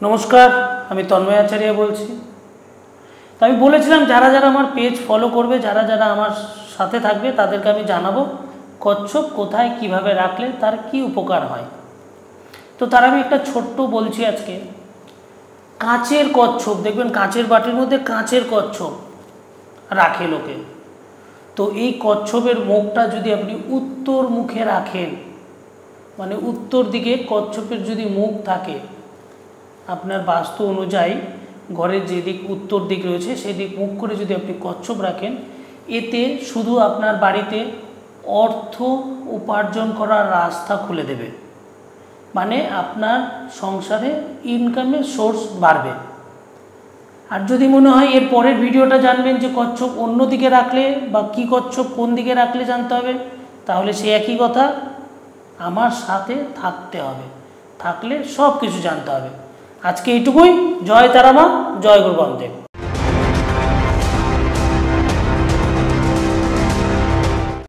নমস্কার, আমি তন্ময় আচার্য বলছি। তো আমি বলেছিলাম যারা যারা আমার পেজ ফলো করবে, যারা যারা আমার সাথে থাকবে তাদেরকে আমি জানাবো কচ্ছপ কোথায় কিভাবে রাখলে তার কি উপকার হয়। তো তার আমি একটা ছোট্ট বলছি আজকে। কাঁচের কচ্ছপ দেখবেন, কাঁচের বাটির মধ্যে কাঁচের কচ্ছপ রাখে লোকে। তো এই কচ্ছপের মুখটা যদি আপনি উত্তর মুখে রাখেন, মানে উত্তর দিকে কচ্ছপের যদি মুখ থাকে, আপনার বাস্তু অনুযায়ী ঘরের যেদিক উত্তর দিক রয়েছে সেদিক মুখ করে যদি আপনি কচ্ছপ রাখেন, এতে শুধু আপনার বাড়িতে অর্থ উপার্জন করার রাস্তা খুলে দেবে, মানে আপনার সংসারে ইনকামের সোর্স বাড়বে। আর যদি মনে হয় এর পরের ভিডিওটা জানবেন যে কচ্ছপ অন্য দিকে রাখলে বা কি কচ্ছপ কোন দিকে রাখলে জানতে হবে, তাহলে সে একই কথা, আমার সাথে থাকতে হবে, থাকলে সব কিছু জানতে হবে। আজকে এইটুকুই। জয় তারা মা, জয় গুরু বামদেব।